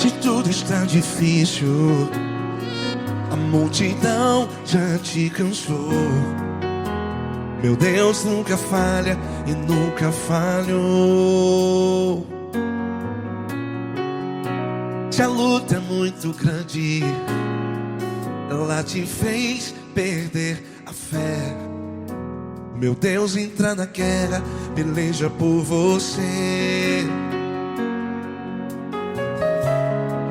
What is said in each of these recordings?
Se tudo está difícil, a multidão já te cansou. Meu Deus nunca falha e nunca falhou. Se a luta é muito grande, ela te fez perder a fé. Meu Deus entra na guerra, peleja por você.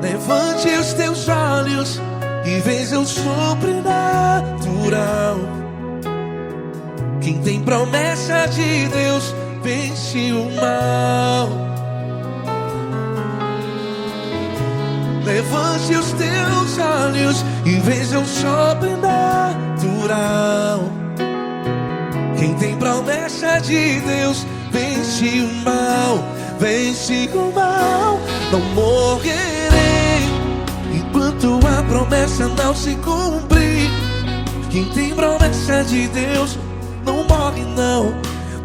Levante os teus olhos e veja o sobrenatural. Quem tem promessa de Deus vence o mal. Levante os teus olhos e veja o sobrenatural. Quem tem promessa de Deus vence o mal. Vence o mal. Não morrerei enquanto a promessa não se cumprir. Quem tem promessa de Deus não morre não,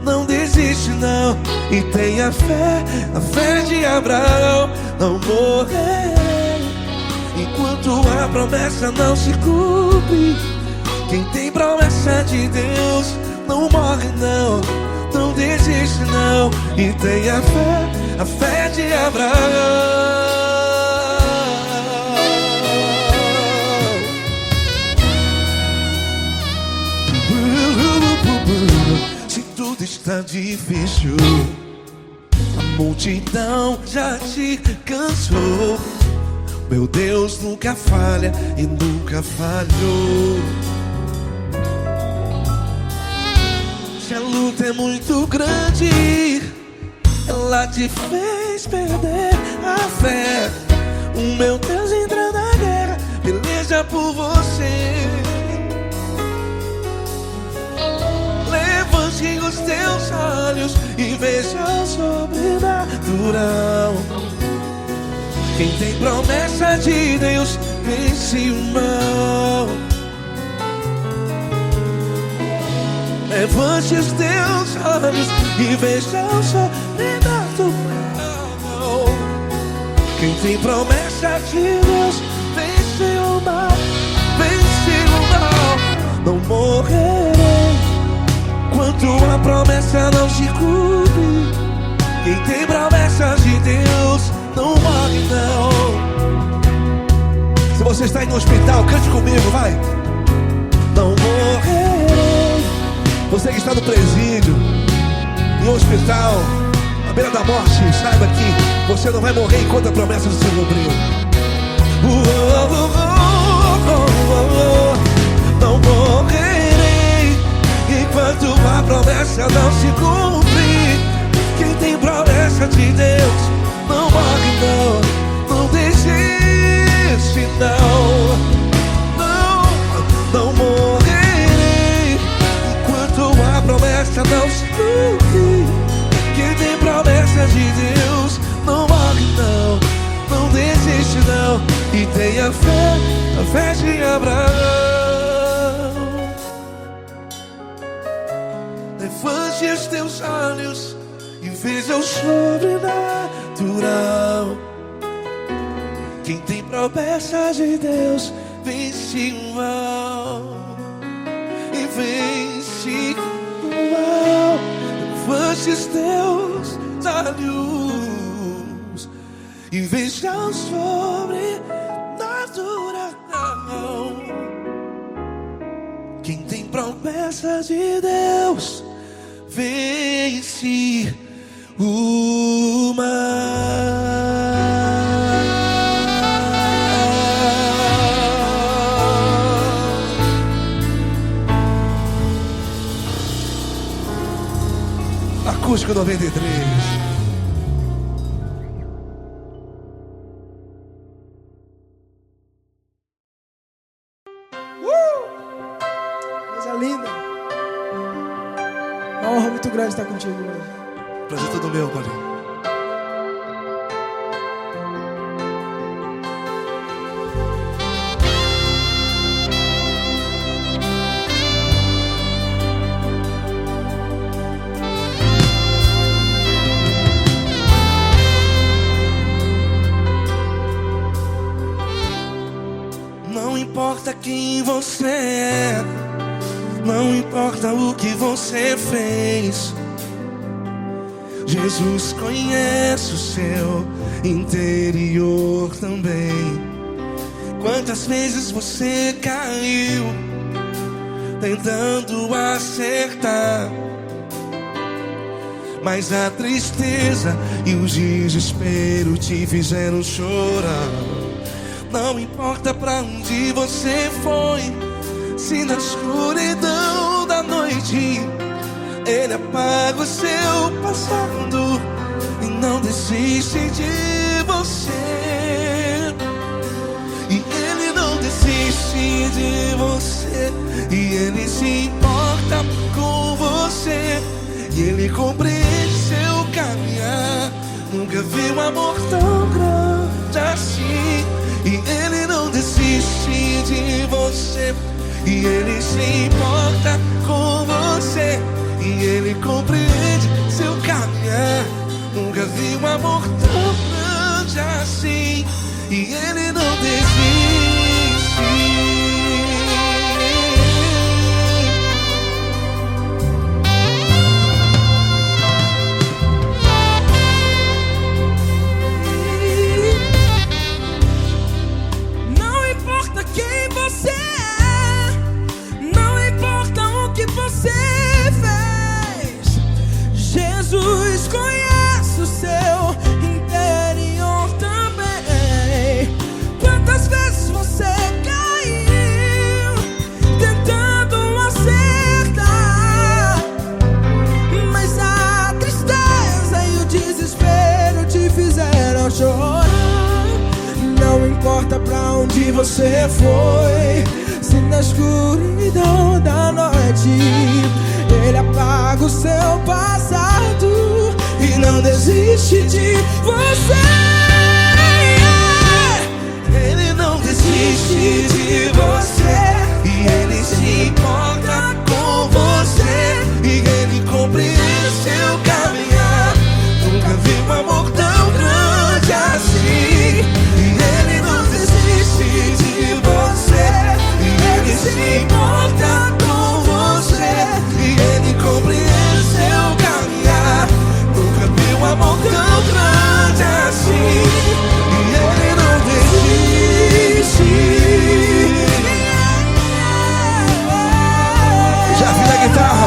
não desiste não. E tenha fé, a fé de Abraão. Não morrerei enquanto a promessa não se cumpre. Quem tem promessa de Deus não morre não, não desiste não. E tenha fé, a fé de Abraão. Se tudo está difícil, a multidão já te cansou. Meu Deus nunca falha e nunca falhou. Se a luta é muito grande, ela te fez perder a fé. O meu Deus entra na guerra, peleja por você. Levante os teus olhos e veja o sobrenatural. Quem tem promessa de Deus vence o mal. Levante os teus olhos e veja o sobrenatural. Quem tem promessa de Deus vence o mal. Vence o mal. Não morrerei enquanto a promessa não se cumpre. Quem tem promessa de Deus não morre não. Se você está aí no hospital, cante comigo, vai. Não morrerei. Você que está no presídio, no hospital, à beira da morte, saiba que você não vai morrer enquanto a promessa não se cumpriu. Não morrerei enquanto a promessa não se cumprir. Quem tem promessa de Deus não morre não, não desiste não. Não morrerei enquanto a promessa não se cumprir. Quem tem promessa de Deus não morre não, não desiste não. E tenha fé, a fé de Abraão. Levante os teus olhos e veja o sobrenatural. Quem tem promessa de Deus vence o mal. E vence o mal. Levante os teus olhos e veja o sobrenatural. Quem tem promessa de Deus vence o mal. Acústico 93. Coisa linda. Uma honra muito grande estar contigo hoje. Prazer todo meu, Paulinho. importa quem você é, não importa o que você fez, Jesus conhece o seu interior também. Quantas vezes você caiu tentando acertar, mas a tristeza e o desespero te fizeram chorar. Não importa pra onde você foi, se na escuridão da noite Ele apaga o seu passado e não desiste de você. E Ele não desiste de você, e Ele se importa com você, e Ele compreende seu caminhar. Nunca vi um amor tão grande assim. E Ele não desiste de você, e Ele se importa com você, e Ele compreende seu caminhar. Nunca vi um amor tão grande assim. E Ele não desiste. Jesus conhece o seu interior também. Quantas vezes você caiu tentando acertar, mas a tristeza e o desespero te fizeram chorar. Não importa pra onde você foi, se na escuridão da noite Ele apaga o seu passado e não desiste de você. Ele não desiste de você, e Ele se importa com você, e Ele compreende seu caminhar. Nunca vi um amor tão grande assim. E Ele não desiste de você, e Ele se importa com você, e Ele compreende seu caminhar. Nunca vi um amor tão grande assim. E Ele não desiste. Já vi a guitarra.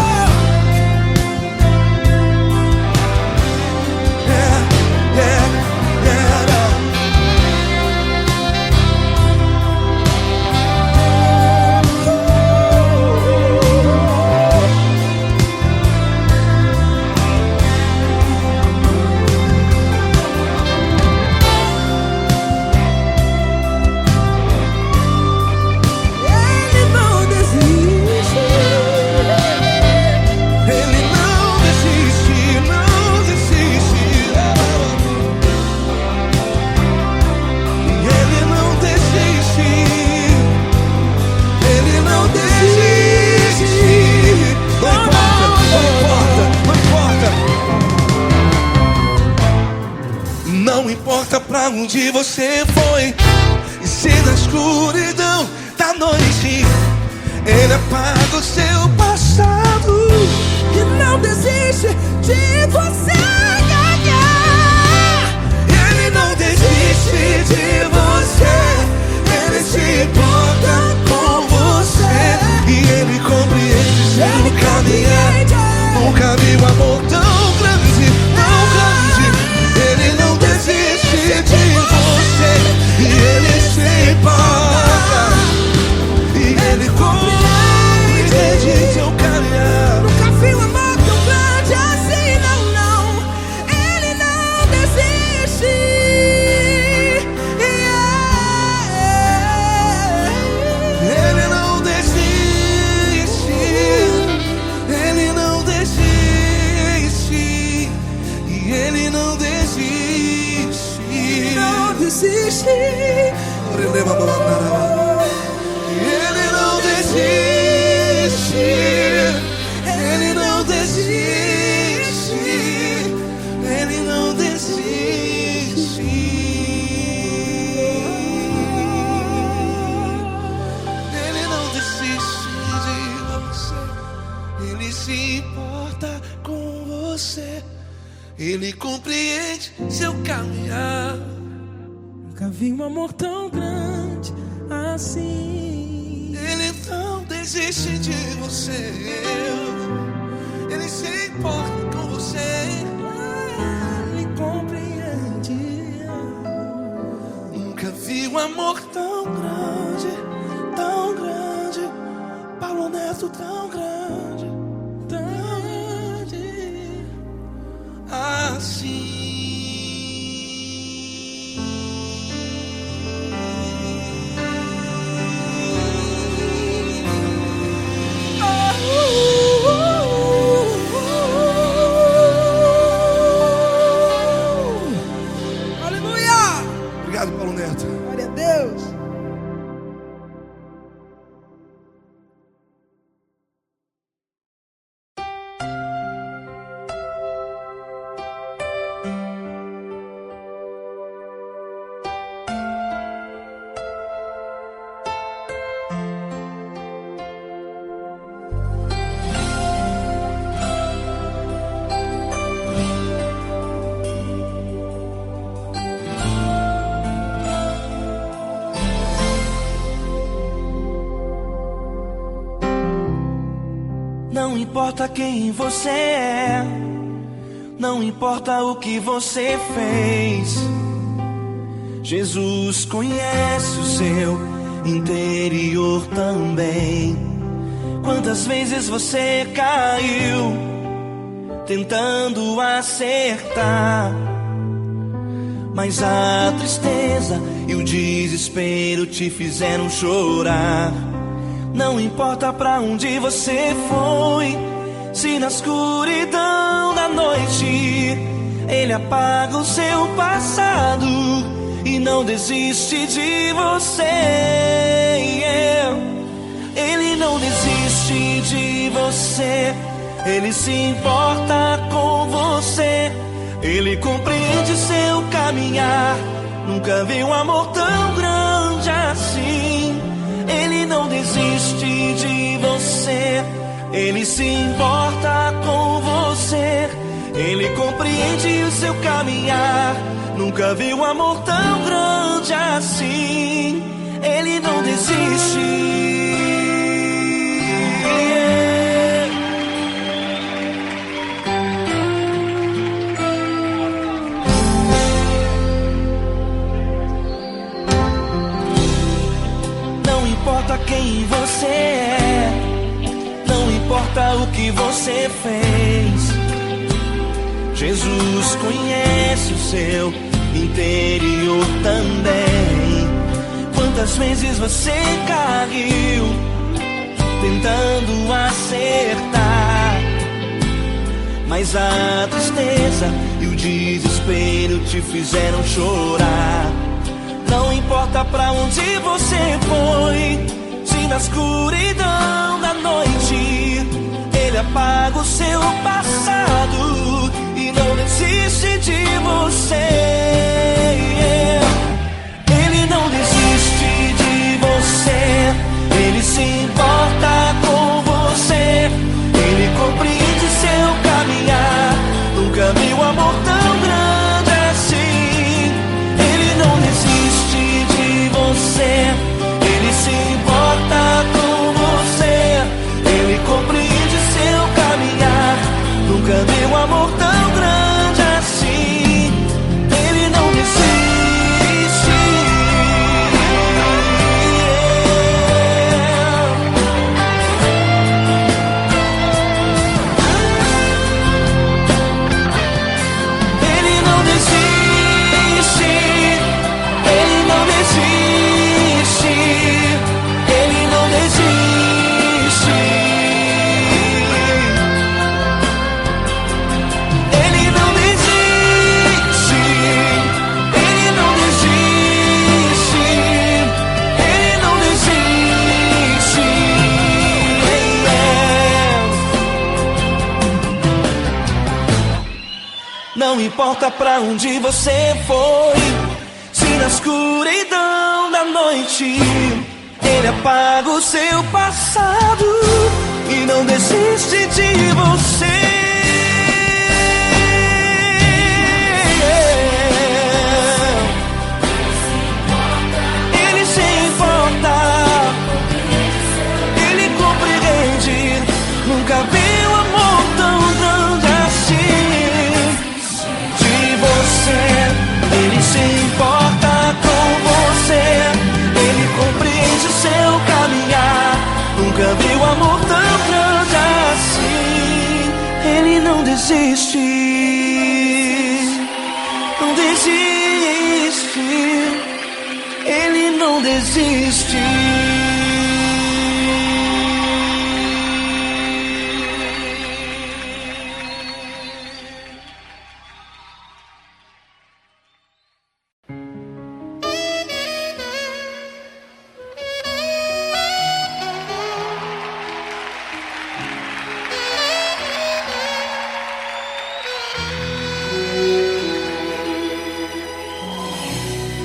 Não importa pra onde você foi, e se na escuridão da noite Ele apaga o seu passado E não desiste de você. Ele não desiste de você, Ele se importa com você, e Ele compreende seu caminhar. Nunca vi um amor tão grande, tão grande. Ele não desiste de você, e Ele se importa, e Ele compreende seu caminhar. Nunca vi um amor tão grande assim, não, não. Ele não desiste. Ele não desiste. Ele não desiste. E Ele não desiste. Não desiste. Ele não desiste. Ele não desiste. Ele não desiste. Nunca vi um amor tão grande assim. Ele não desiste de você. Ele se importa com você. Ele compreende. Nunca vi um amor tão grande, tão grande. Paulo Neto tão grande, Tão grande assim. Aleluia! Obrigado, Paulo Neto. Glória a Deus. Não importa quem você é, não importa o que você fez, Jesus conhece o seu interior também. Quantas vezes você caiu tentando acertar, mas a tristeza e o desespero te fizeram chorar. Não importa pra onde você foi, se na escuridão da noite Ele apaga o seu passado e não desiste de você. Ele não desiste de você, Ele se importa com você, Ele compreende seu caminhar. Nunca vi um amor tão grande assim. Ele não desiste de você, Ele se importa com você, Ele compreende o seu caminhar. Nunca vi um amor tão grande assim. Ele não desiste. Não importa quem você é, não importa o que você fez, Jesus conhece o seu interior também. Quantas vezes você caiu tentando acertar, mas a tristeza e o desespero te fizeram chorar. Não importa pra onde você foi, se na escuridão da noite Ele apaga o seu passado e não desiste de você. Ele não desiste de você, Ele se importa com você, Ele compreende seu caminhar. Nunca vi um amor tão grande assim. Ele não desiste de você, Ele se importa com você, Ele compreende seu caminhar. Nunca vi um amor tão grande assim. Ele não desiste. Ele não desiste. Ele não desiste. Ele não desiste. Ele não desiste. Ele não desiste. Ele não desiste. Não importa pra onde você foi, se na escuridão da noite Ele apaga o seu passado e não desiste de você. não desiste.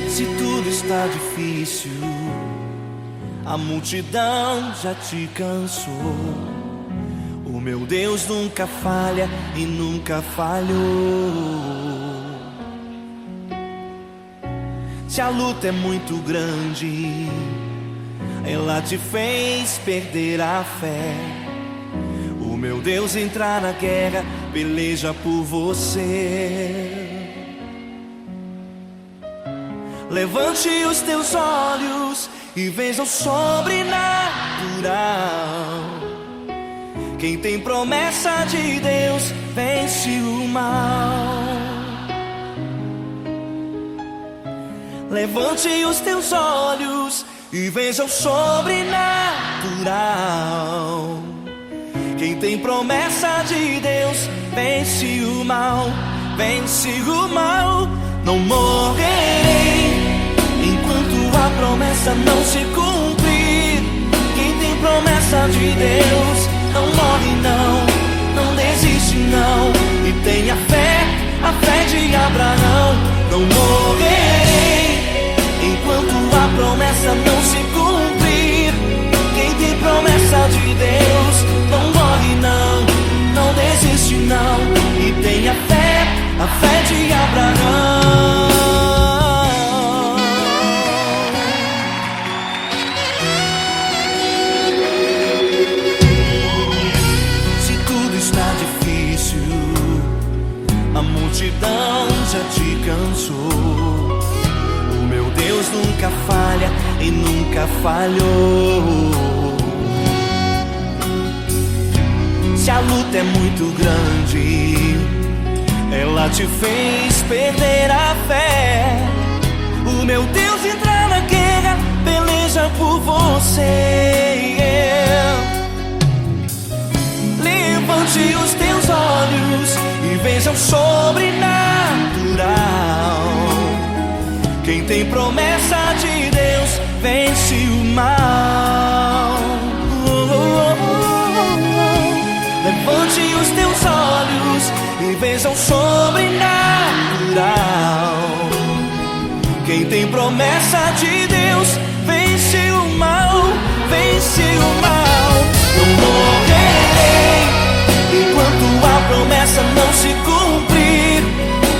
Se tudo está difícil, a multidão já te cansou. O meu Deus nunca falha e nunca falhou. Se a luta é muito grande, ela te fez perder a fé. O meu Deus entrar na guerra, peleja por você. Levante os teus olhos e veja o sobrenatural. Quem tem promessa de Deus vence o mal. Levante os teus olhos e veja o sobrenatural. Quem tem promessa de Deus vence o mal. Vence o mal. Não morrerei enquanto a promessa não se cumprir. Quem tem promessa de Deus não morre não, não desiste não. E tenha fé, a fé de Abraão. Não morrerei enquanto a promessa não se cumprir. Quem tem promessa de Deus não morre não, não desiste não. E tenha fé, a fé de Abraão. A multidão já te cansou. O meu Deus nunca falha e nunca falhou. Se a luta é muito grande, ela te fez perder a fé. O meu Deus entrar na guerra, peleja por você. Levante os teus olhos e veja o sobrenatural. Quem tem promessa de Deus vence o mal. Levante os teus olhos e veja o sobrenatural. Quem tem promessa de Deus vence o mal. Vence o mal. Não morrerei enquanto a promessa não se cumprir.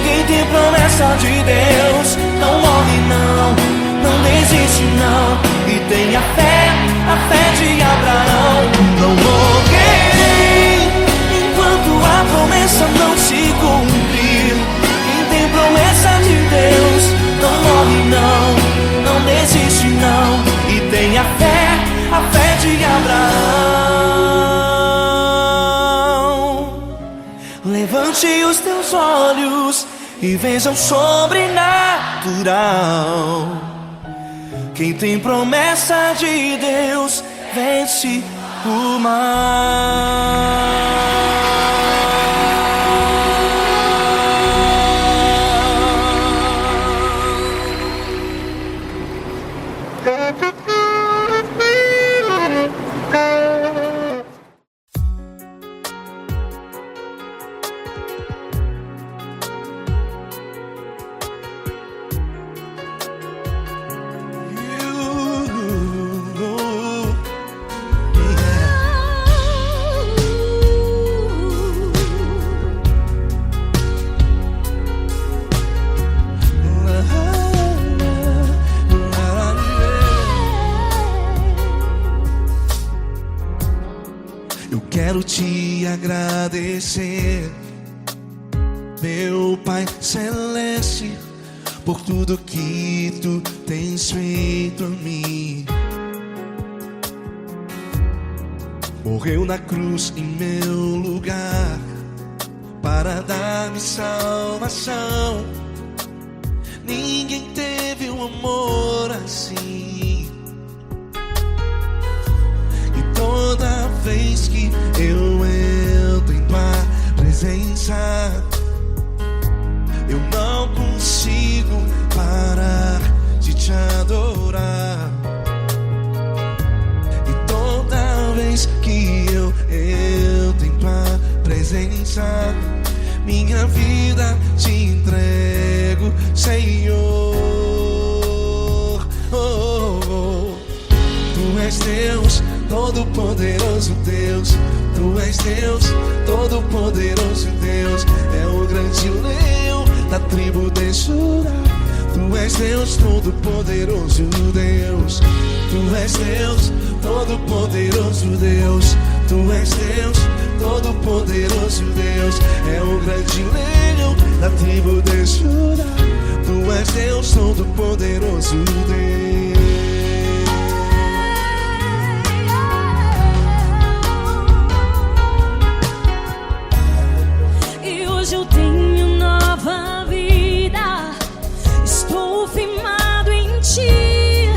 Quem tem promessa de Deus não morre não, não desiste não. E tenha fé, a fé de Abraão. Não morrerei enquanto a promessa não se cumprir. Quem tem promessa de Deus não morre não, não desiste não. E tenha fé, a fé de Abraão. Levante os teus olhos e veja o sobrenatural. Quem tem promessa de Deus vence o mal. Quero te agradecer, meu Pai Celeste, por tudo que tu tens feito a mim. Morreu na cruz em meu lugar para dar-me salvação. Ninguém teve um amor assim. depois que eu entro em tua presença, minha vida te entrego, Senhor. Tu és Deus, todo-poderoso Deus. Tu és Deus, todo-poderoso Deus. É o grande leão da tribo de Judá. Tu és Deus, todo-poderoso Deus. Tu és Deus, todo-poderoso Deus. Tu és Deus, todo-poderoso Deus. É o grande leão da tribo de Judá. Tu és Deus, todo-poderoso Deus. E hoje eu tenho nova vida. Estou firmado em ti.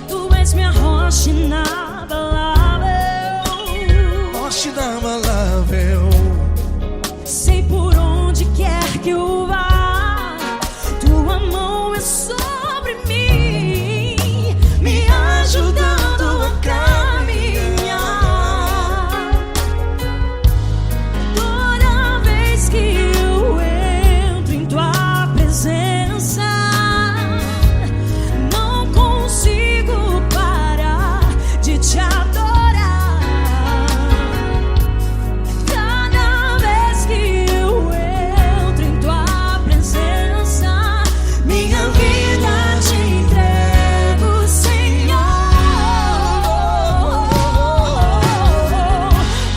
Tu és minha rocha inabalável. Rocha inabalável. Sei por onde quer que eu vá, tua mão é sobre mim, me ajudando a caminhar. Toda vez que eu entro em tua presença, não consigo parar de te adorar. Cada vez que eu entro em tua presença, minha vida te entrego, Senhor.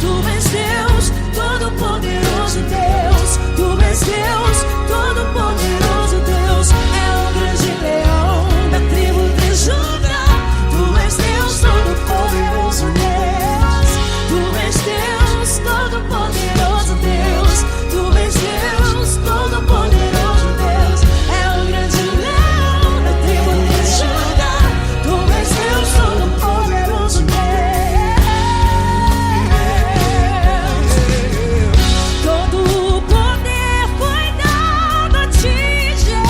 Tu és Deus, todo-poderoso Deus. Tu és Deus, todo-poderoso Deus. É o grande leão da tribo de Judá. Tu és Deus, todo-poderoso Deus. Tu és Deus, todo-poderoso Deus. Tu és Deus, todo-poderoso Deus. É o grande leão da tribo de Judá. Tu és Deus, todo-poderoso Deus. Todo o poder foi dado a ti, Jesus.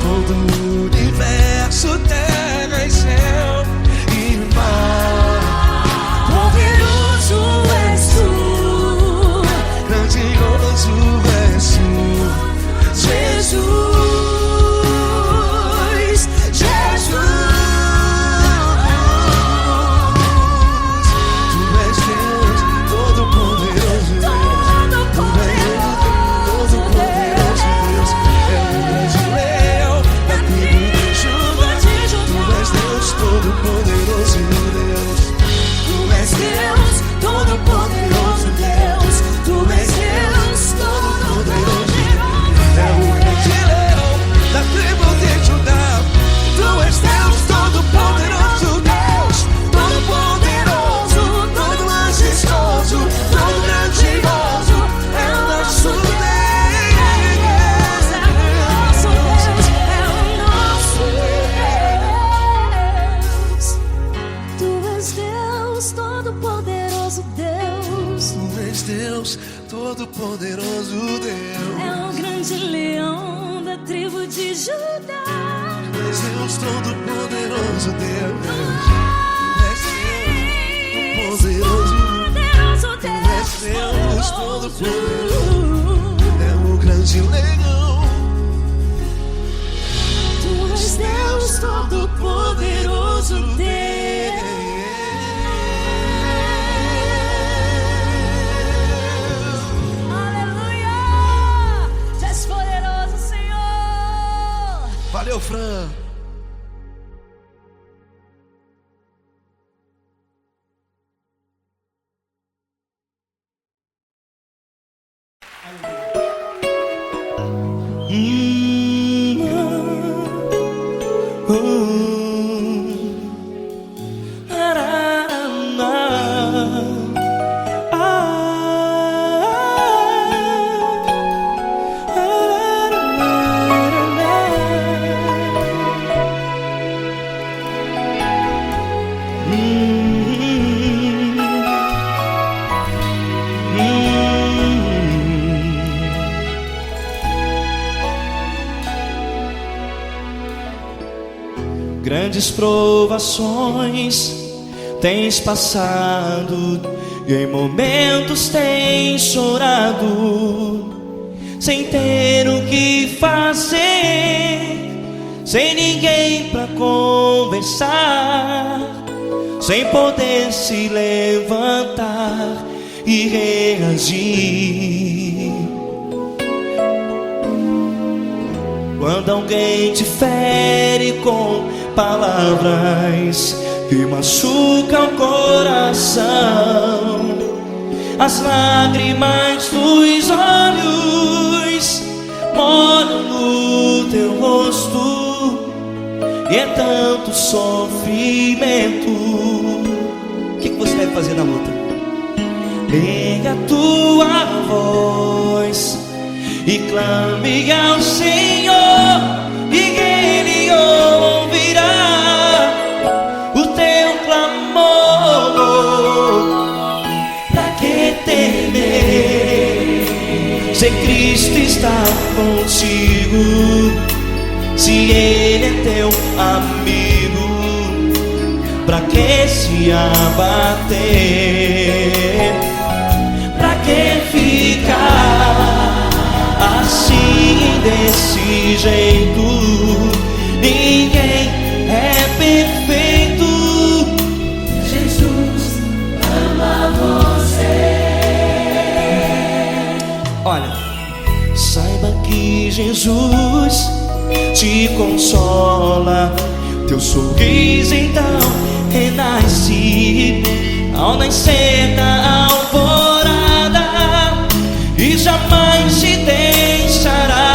Todo o universo, terra e céu e mar. Poderoso és tu, Grandioso és tu, Jesus. Jesus. Tu és Deus, todo-poderoso Deus. Tu és Deus, todo-poderoso Deus. É o grande leão da tribo de Judá. Tu és Deus, todo-poderoso Deus. Tu és Deus, todo-poderoso Deus. Tu és Deus, todo-poderoso. É o grande leão da tribo de Judá. Tu és Deus, todo-poderoso Deus. Todo-poderoso, todo majestoso, todo grandioso. É o nosso Deus. É o nosso Deus, é o nosso Deus. Tu és Deus, todo-poderoso Deus. Tu és Deus, todo-poderoso Deus. É o grande leão da tribo de Judá. Tu és Deus, todo-poderoso Deus. Tu és Deus, todo-poderoso. Poderoso Deus. Tu és Deus, todo-poderoso. É o grande leão. Tu és Deus, todo-poderoso Deus. Aleluia! Tu és poderoso, Senhor. Valeu, Fran. Grandes provações tens passado e em momentos tens chorado, sem ter o que fazer, sem ninguém pra conversar, sem poder se levantar e reagir. Quando alguém te fere com palavras que machucam o coração, as lágrimas dos olhos molham no teu rosto, e é tanto sofrimento. O que você deve fazer na luta? Erga a tua voz e clame ao Senhor, e Ele ouvirá o teu clamor. Pra que temer, se Cristo está contigo, se Ele é teu amigo? Pra que se abater? Pra que ficar assim, desse jeito? Ninguém é perfeito. Jesus ama você. Olha, saiba que Jesus te consola, teu sorriso então renasce ao nascer da alvorada, e jamais te deixará.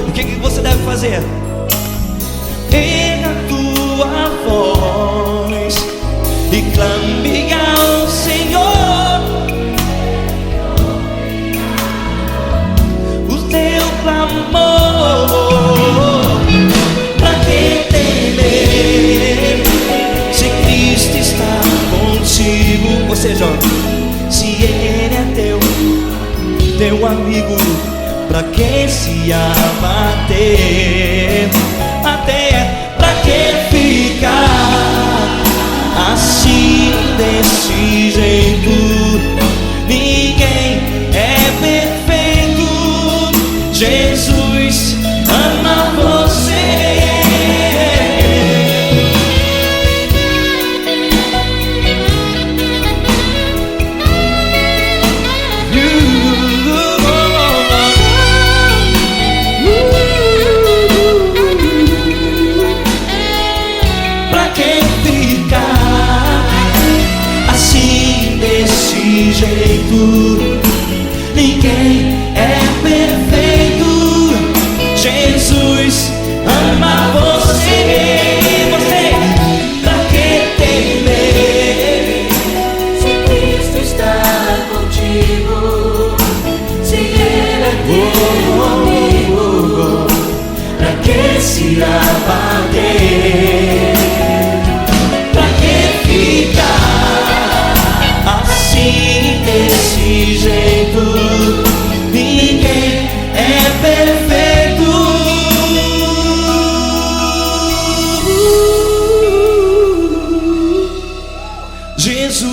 O que você deve fazer? Erga a tua voz e clame ao Senhor, o teu clamor. Pra que temer, se Cristo está contigo? Ou seja, se Ele é teu amigo, pra que se abater? Até pra que ficar assim, desse jeito? Ninguém é perfeito. Jesus ama você. Pra que ficar assim, desse jeito? Ninguém é perfeito. Jesus ama você. Pra que temer, Se Cristo está contigo, se Ele é teu amigo, pra que se abater? Pra que ficar assim, desse jeito? Ninguém é perfeito. Jesus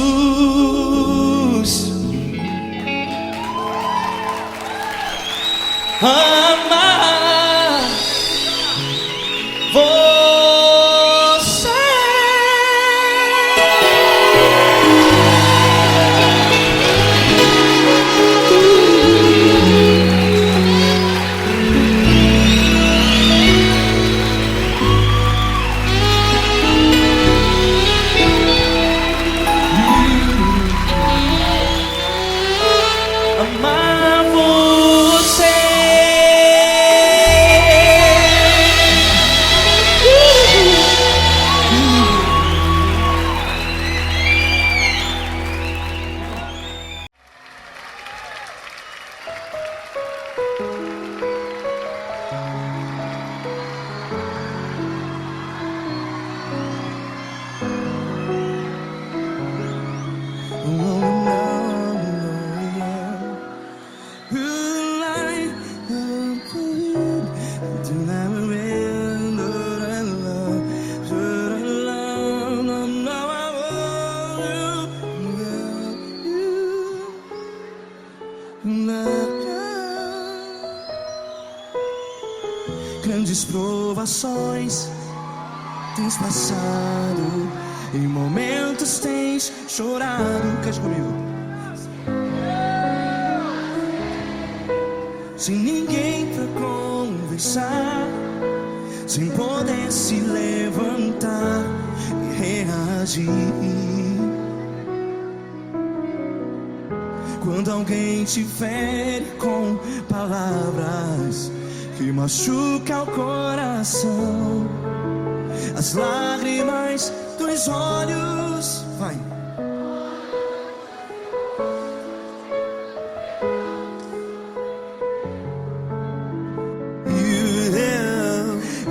ama você. Amar você. grandes provações tens passado, em momentos tens chorado. Cante comigo. Sem ninguém pra conversar, sem poder se levantar e reagir. Quando alguém te fere com palavras que machuca o coração, as lágrimas dos olhos, vai.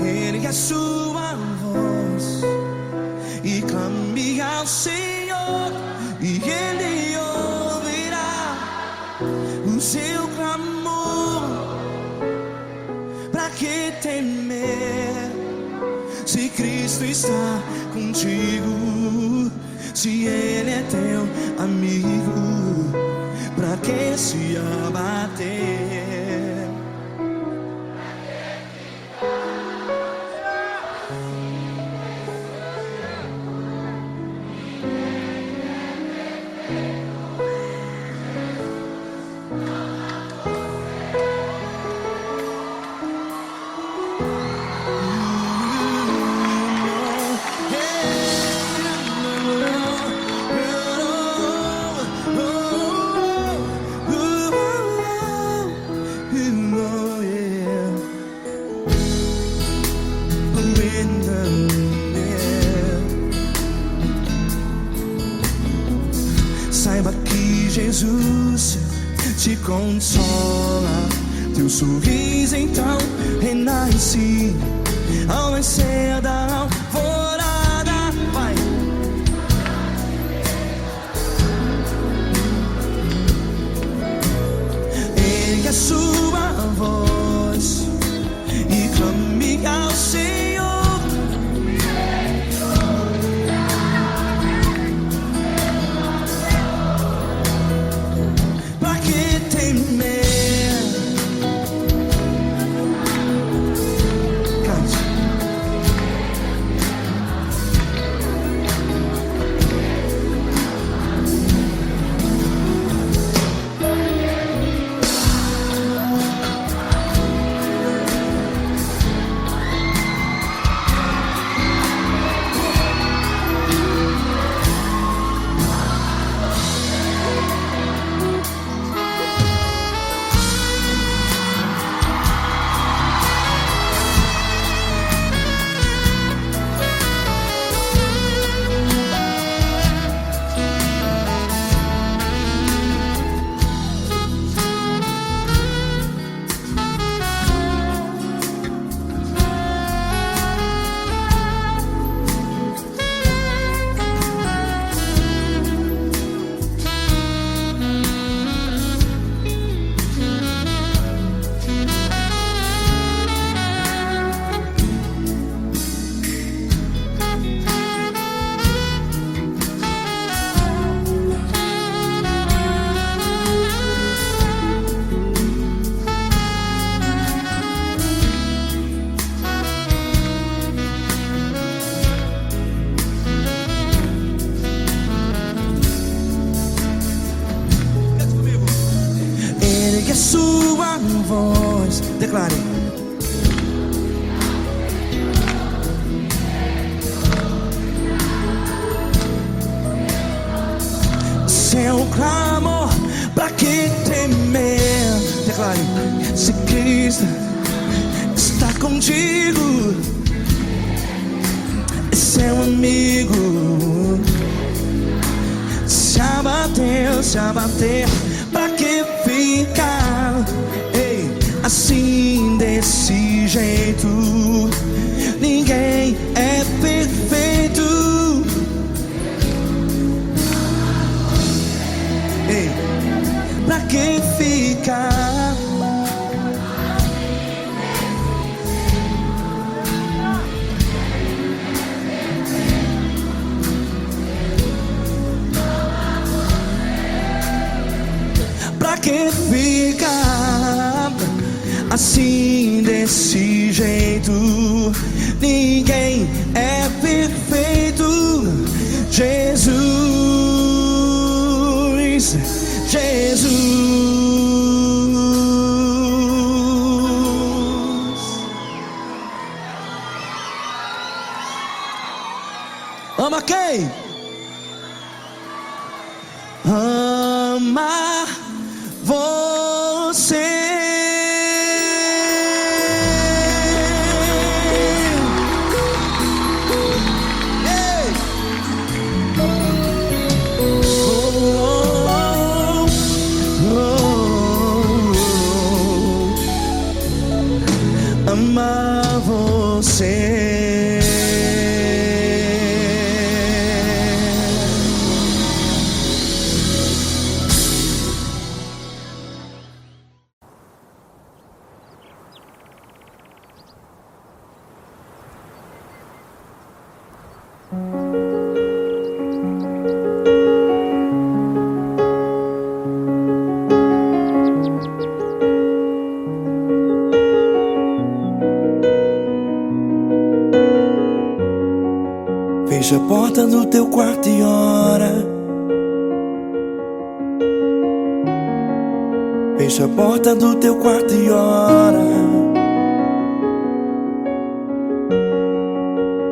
Ergue a sua voz e clame ao Senhor, e Ele ouvirá o seu clamor. Pra que temer, se Cristo está contigo? Se Ele é teu amigo, pra que se abater? Saiba que Jesus te consola, teu sorriso então renasce ao nascer da alvorada. Vai. Ergue a sua voz e clame ao Senhor. A sua voz, declare. Seu clamor, pra que temer? Declare. Se Cristo está contigo, é seu amigo. Se abater, pra que ficar, ei, assim desse jeito? Ninguém é perfeito. Ei, pra que ficar? Pra que ficar assim desse jeito. Ninguém é perfeito. Jesus, Jesus. Ama quem? Ama você. Ei! Amar você. Fecha a porta do teu quarto e ora. Fecha a porta do teu quarto e ora.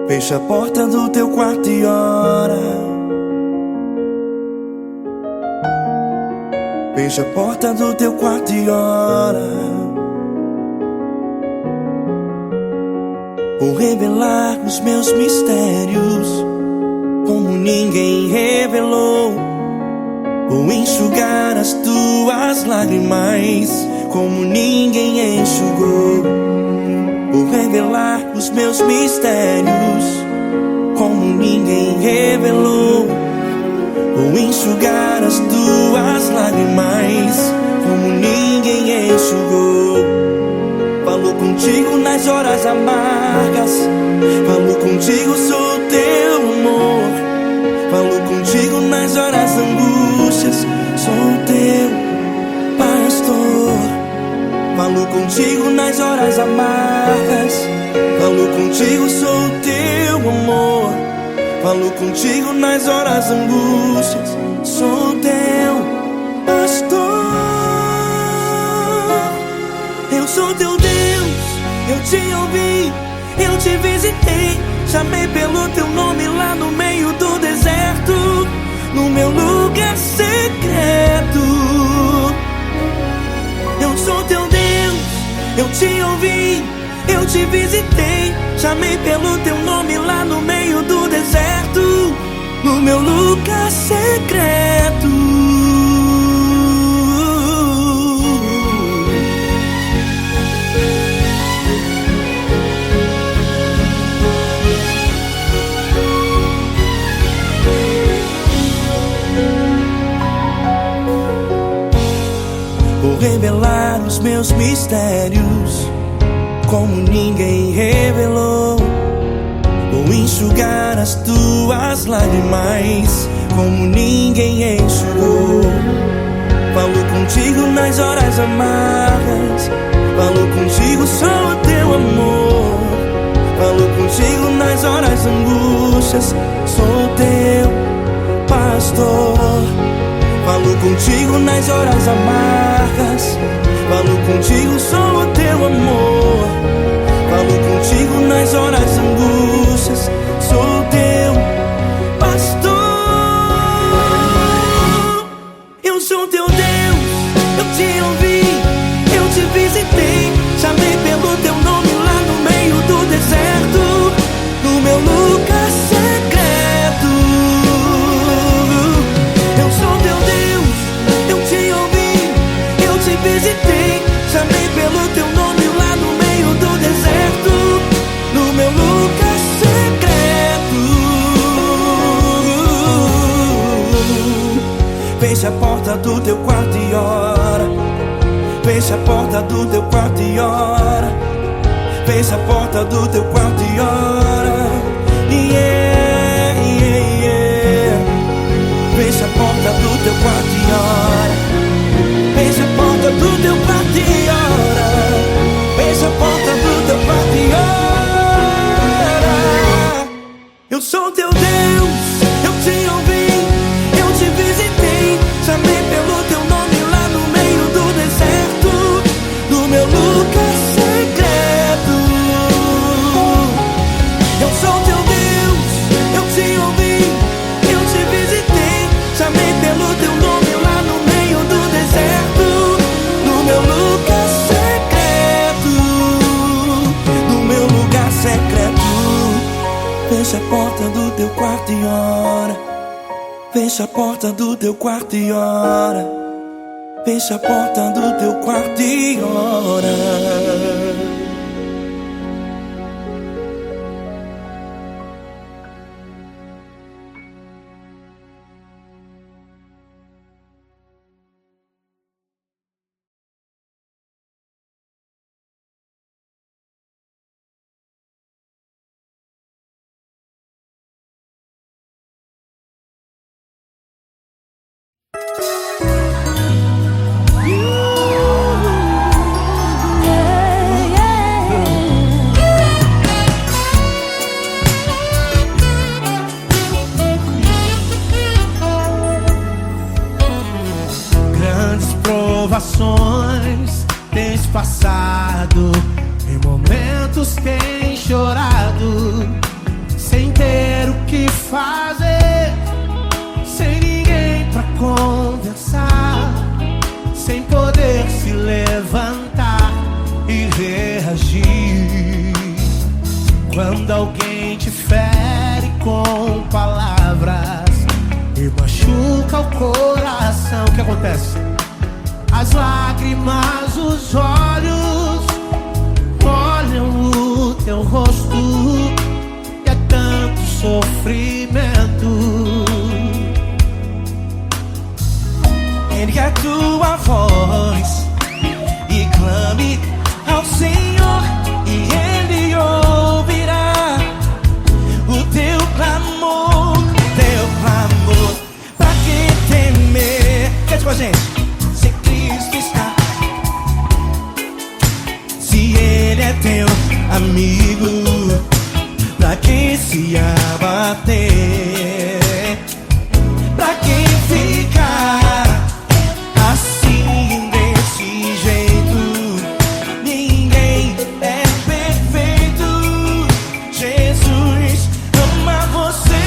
Fecha a porta do teu quarto e ora. Fecha a porta do teu quarto e ora. Vou revelar os meus mistérios como ninguém revelou. Vou enxugar as tuas lágrimas como ninguém enxugou. Vou revelar os meus mistérios como ninguém revelou. Vou enxugar as tuas lágrimas como ninguém enxugou. Falo contigo nas horas amargas. Falo contigo, sou teu amor. Falo contigo nas horas angústias. Sou teu pastor. Falo contigo nas horas amargas. Falo contigo, sou teu amor. Falo contigo nas horas angústias. Sou teu pastor. Eu sou teu Deus, eu te ouvi, eu te visitei. Chamei pelo teu nome lá no meio do deserto, no meu lugar secreto. Eu sou teu Deus, eu te ouvi, eu te visitei. Chamei pelo teu nome lá no meio do deserto, no meu lugar secreto. Vou revelar os meus mistérios como ninguém revelou. Vou enxugar as tuas lágrimas como ninguém enxugou. Falo contigo nas horas amargas. Falo contigo, sou teu amor. Falo contigo nas horas angústias. Sou teu pastor. Falo contigo nas horas amargas. Falo contigo, sou o teu amor. Falo contigo nas horas angústias. Sou teu pastor. Eu sou teu Deus, eu te ouvi, eu te visitei. Chamei pelo teu nome lá no meio do deserto, no meu lugar secreto. Eu sou teu Deus, eu te ouvi, eu te visitei. Chamei pelo teu nome lá no meio do deserto, no meu lugar secreto. Fecha a porta do teu quarto e ora. Fecha a porta do teu quarto e ora. Fecha a porta do teu quarto e ora. Yeah, yeah, yeah. Fecha a porta do teu quarto e ora. Fecha a porta do teu quarto e ora. Fecha a porta do teu quarto e secreto. Fecha a porta do teu quarto e ora. Fecha a porta do teu quarto e ora. Fecha a porta do teu quarto e ora. Grandes provações tens passado, em momentos tens chorado, sem ter o que fazer, sem ninguém pra conversar, sem poder se levantar e reagir. Quando alguém te fere com palavras e machuca o coração, o que acontece? As lágrimas, os olhos olham o teu rosto e é tanto sofrimento. Ergue a tua voz e clame ao Senhor e Ele ouvirá o teu clamor, teu clamor. Pra que temer? Cante com a gente. Se Cristo está, se Ele é teu amigo, pra que se abater? Pra que ficar assim desse jeito? Ninguém é perfeito. Jesus ama você.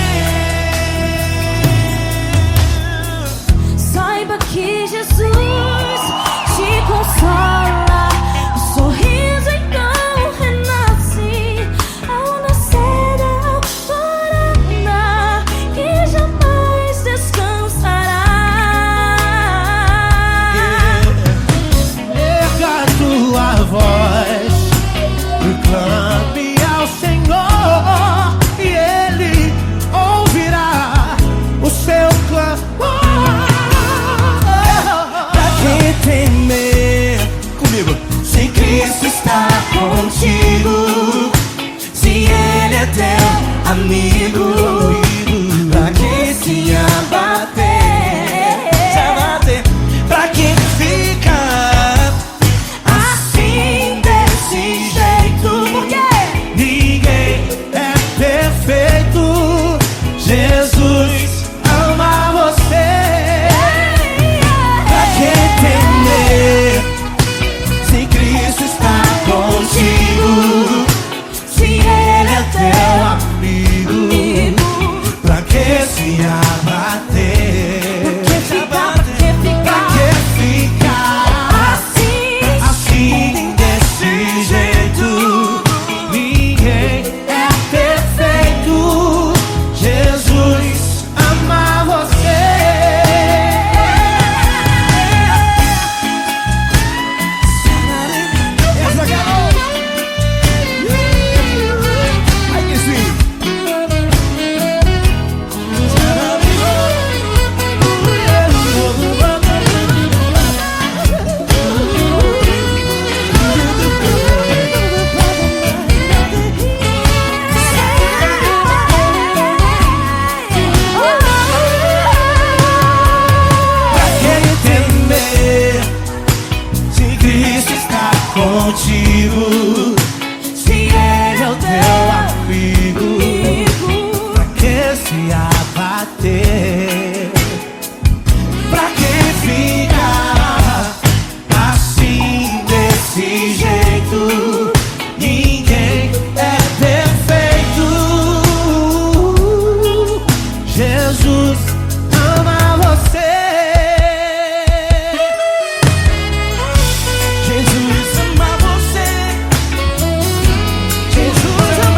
Saiba que Jesus te consola. O sorriso então renasce ao nascer da aurora, que jamais descansará. Erga a tua voz e clame ao Senhor e Ele ouvirá o seu clamor. Pra que temer? Comigo. Se Cristo está contigo, se Ele é teu amigo, pra que se abater? Se abater? Pra que ficar assim desse jeito? Porque Ninguém é perfeito. Jesus ama você. Pra que temer? Se Cristo está contigo, se Ele é teu amigo, pra que se abater? Pra que ficar assim desse jeito? Ninguém é perfeito. Jesus ama você. Essa garota. Aí que sim. Pra que temer? Se Cristo está contigo, se Ele é o teu amigo, pra que se abater? Pra que ficar assim desse jeito? Ninguém é perfeito. Jesus ama você. Jesus ama você. Jesus ama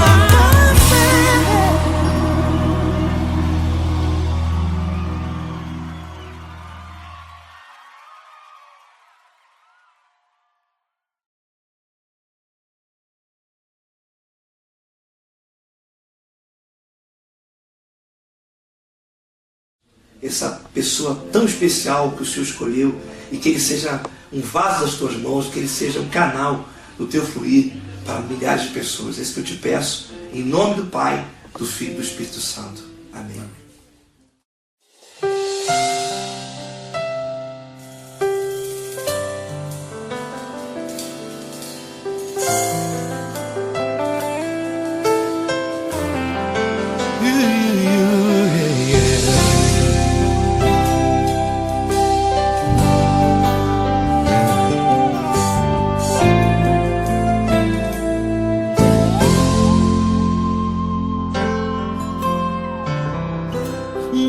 essa pessoa tão especial que o Senhor escolheu, e que ele seja um vaso das tuas mãos, que ele seja um canal do teu fluir para milhares de pessoas. É isso que eu te peço, em nome do Pai, do Filho e do Espírito Santo. Amém.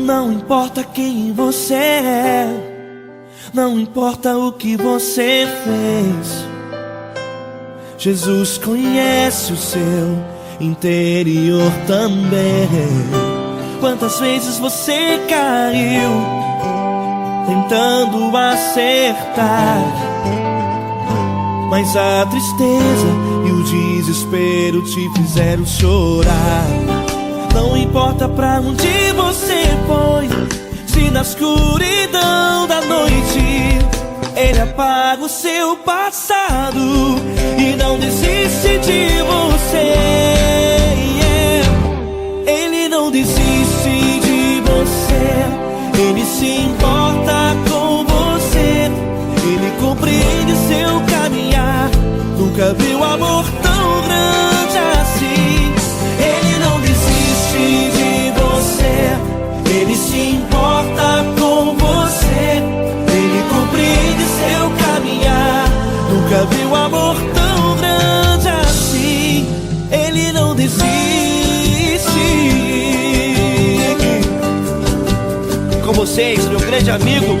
Não importa quem você é, não importa o que você fez, Jesus conhece o seu interior também. Quantas vezes você caiu tentando acertar, mas a tristeza e o desespero te fizeram chorar. Não importa pra onde você foi, se na escuridão da noite Ele apaga o seu passado e não desiste de você. Ele não desiste de você, Ele se importa com você, Ele compreende seu caminhar. Nunca viu amor tão grande assim. Ele não desiste de você, Ele se importa com você, Ele compreende seu caminhar. Nunca viu amor tão grande assim. Ele não desiste. Com vocês, meu grande amigo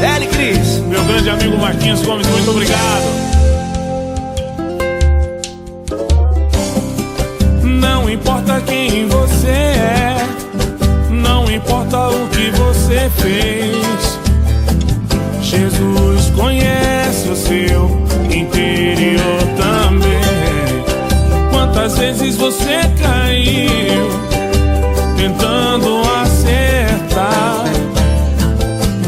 L. Cris, meu grande amigo Marquinhos Gomes, muito obrigado. Não importa quem você é, não importa o que você fez, Jesus conhece o seu interior também. Quantas vezes você caiu tentando acertar,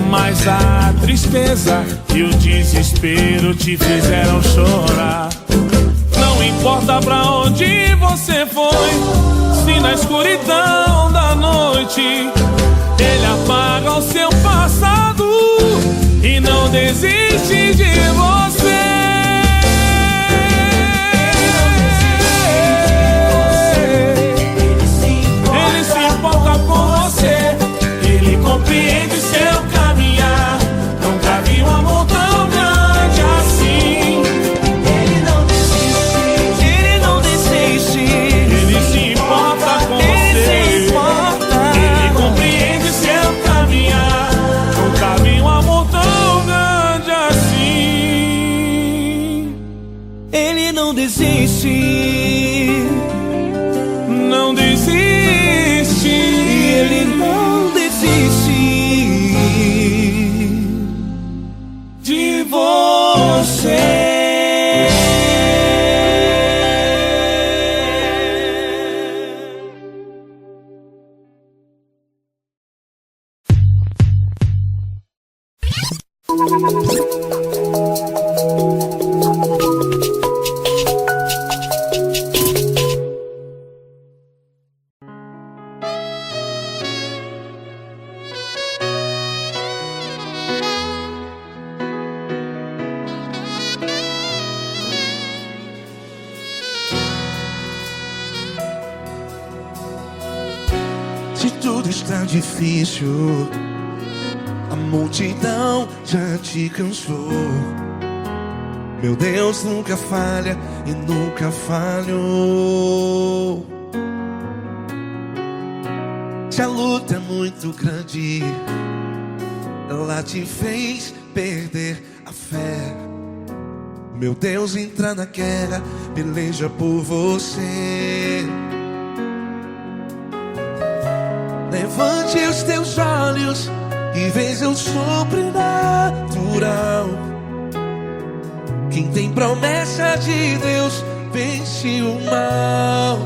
mas a tristeza e o desespero te fizeram chorar. Não importa pra onde você foi, se na escuridão da noite Ele apaga o seu passado e não desiste de você. Ele se importa com você, Ele compreende seu caminhar. Nunca vi um amor tão grande assim. Não desiste, não desiste, Ele não desiste de você. Se tudo está difícil, a multidão já te cansou. Meu Deus nunca falha e nunca falhou. Se a luta é muito grande, ela te fez perder a fé. Meu Deus entra na guerra, peleja por você. Levante os teus olhos e veja o sobrenatural. Quem tem promessa de Deus vence o mal.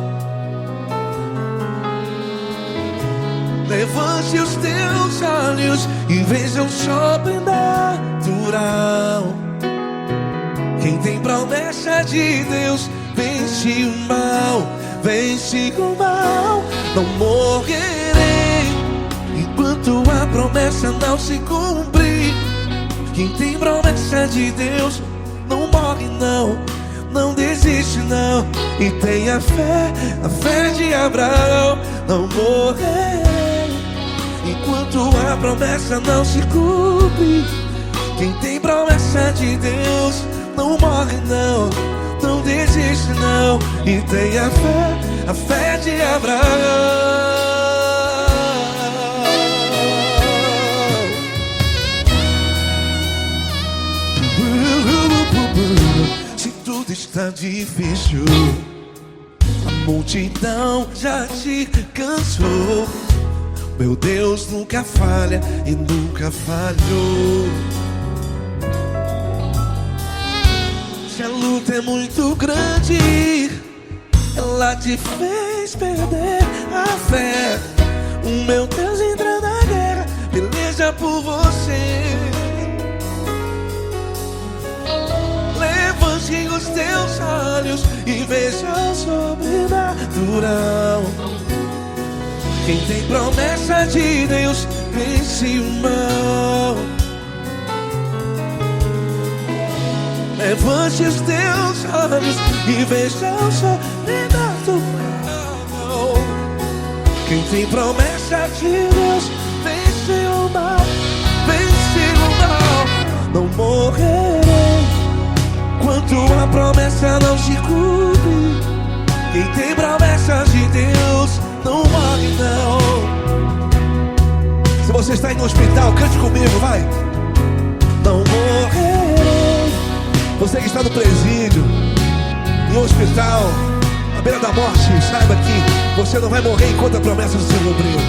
Levante os teus olhos e veja o sobrenatural. Quem tem promessa de Deus vence o mal, vence o mal. Não morrerei enquanto a promessa não se cumprir. Quem tem promessa de Deus não morre não, não desiste não. E tem a fé de Abraão. Não morrerei enquanto a promessa não se cumpre. Quem tem promessa de Deus não morre não, não desiste não. E tem a fé de Abraão. Se tudo está difícil, a multidão já te cansou, meu Deus nunca falha e nunca falhou. Se a luta é muito grande, ela te fez perder a fé. O meu Deus entra na guerra, peleja por você. Levante os teus olhos e veja o sobrenatural. Quem tem promessa de Deus vence o mal. Levante os teus olhos e veja o sobrenatural. Quem tem promessa de Deus vence o mal, vence o mal. Não morrerei enquanto a promessa não se cumpre. Quem tem promessa de Deus não morre não. Se você está aí no hospital, cante comigo, vai. Não morrerei. Você que está no presídio, em um hospital, à beira da morte, saiba que você não vai morrer enquanto a promessa não se cumpriu.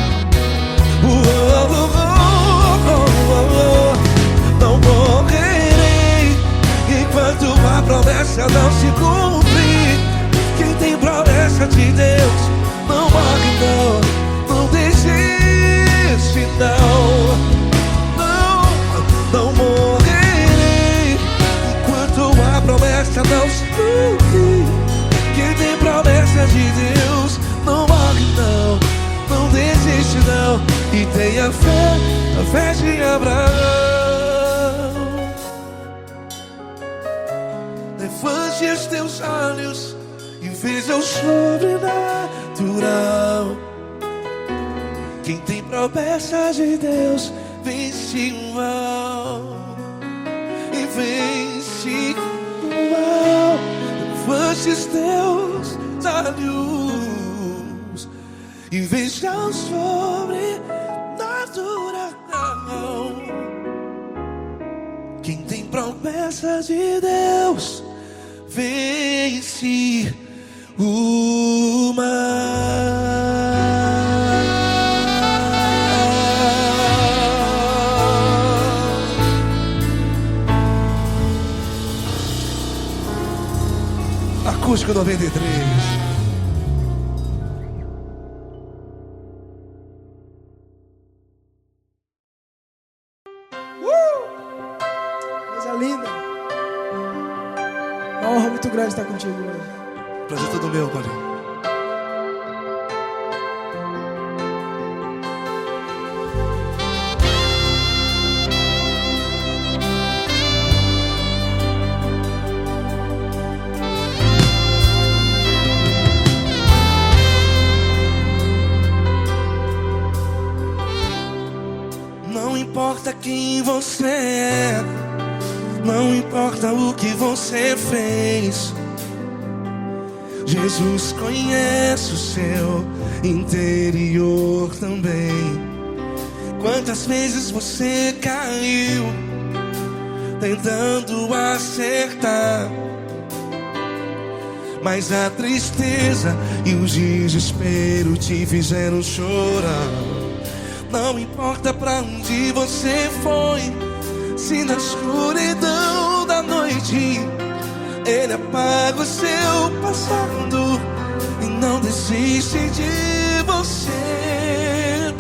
Não morrerei enquanto a promessa não se cumprir. Quem tem promessa de Deus não morre não, não desiste não. Não morrerei enquanto a promessa não se cumprir. Quem tem promessa de Deus não morre não, não desiste não. E tem a fé de Abraão. Levante os teus olhos e veja o sobrenatural. Quem tem promessa de Deus vence o mal, e vence o mal. Levante os teus olhos e veja o sobrenatural. Quem tem promessa de Deus vence o mal. Acústico 93. Coisa linda. Uma honra muito grande estar contigo hoje. Prazer todo meu, Paulinho. Não importa quem você é, não importa o que você fez, Jesus conhece o seu interior também. Quantas vezes você caiu tentando acertar, mas a tristeza e o desespero te fizeram chorar. Não importa pra onde você foi, se na escuridão da noite Ele apaga o seu passado e não desiste de você.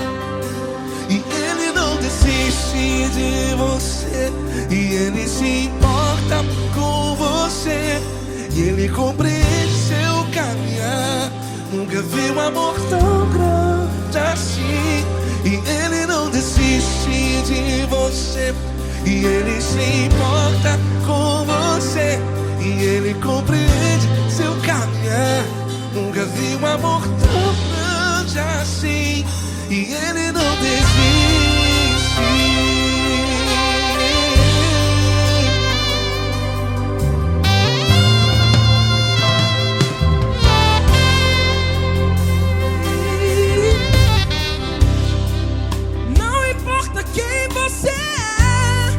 desiste de você, e Ele se importa com você, e Ele compreende seu caminhar. Nunca vi um amor tão grande assim, e Ele não desiste de você, e Ele se importa com você, e Ele compreende seu caminhar. Nunca vi um amor tão grande assim, e Ele não desiste. Não importa quem você é,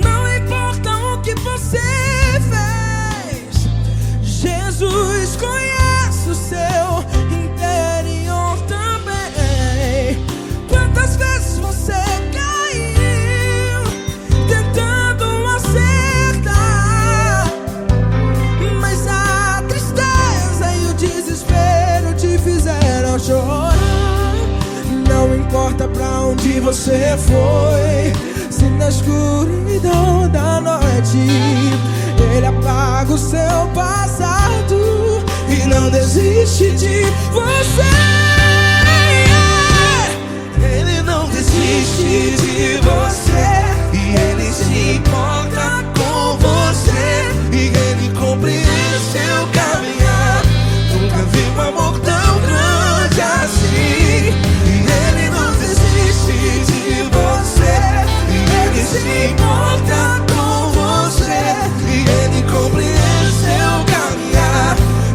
não importa o que você fez, Jesus conhece o seu interior também. Quantas vezes você caiu tentando acertar, mas a tristeza e o desespero te fizeram chorar. Não importa pra onde você foi, se na escuridão da noite Ele apaga o seu passado e não desiste de você. Ele não desiste de você, e Ele se importa com você, e Ele compreende seu caminhar. Nunca vi um amor tão grande assim, e Ele não desiste de você, e Ele se importa com você, e Ele compreende seu caminhar.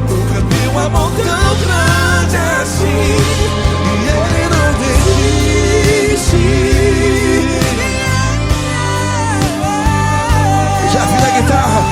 Nunca vi um amor tão grande assim, e Ele não desiste. Já vi na guitarra.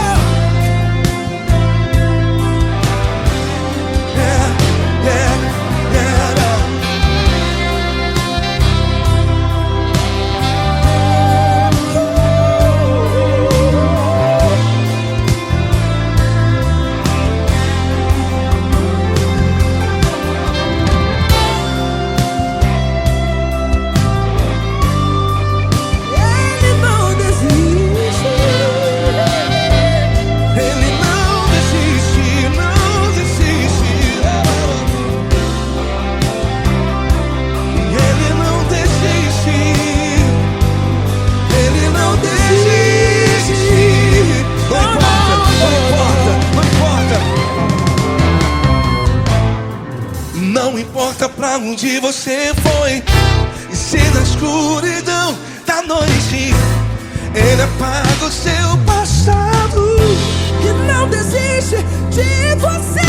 Não importa pra onde você foi, e se na escuridão da noite Ele apaga o seu passado E não desiste de você.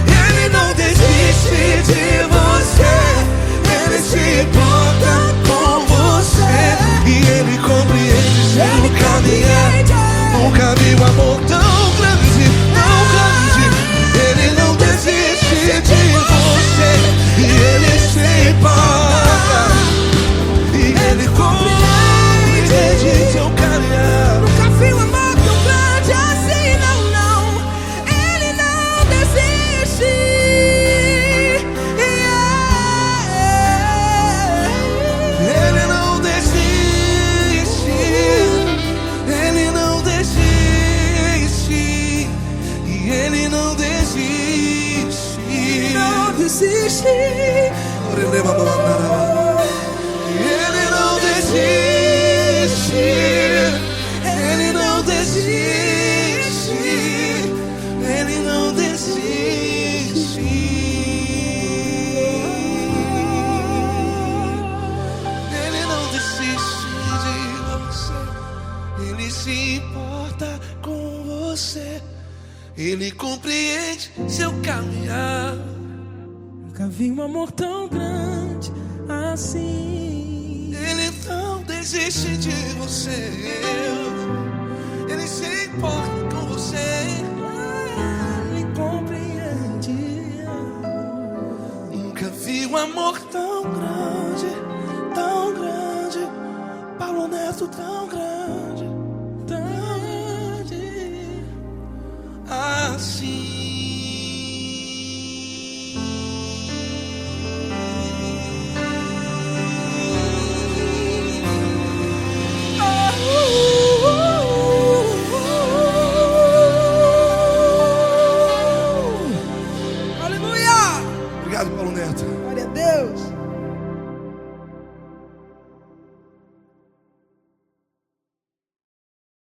Ele não desiste de você, Ele se importa com você, e Ele compreende seu caminhar. Nunca vi um amor tão grande, tão grande. Ele não desiste de você, e Ele se importa, e Ele compreende seu caminhar. Nunca vi um amor tão grande assim, não, não. Ele não desiste. Ele não desiste, Ele não desiste, e Ele não desiste. Não desiste. Ele não desiste, Ele não desiste, Ele não desiste. Ele não desiste de você, Ele se importa com você, Ele compreende seu caminhar. Nunca vi um amor tão grande assim. Ele não desiste de você, Ele se importa com você, Ele compreende. Nunca vi um amor tão grande, Paulo Neto tão grande.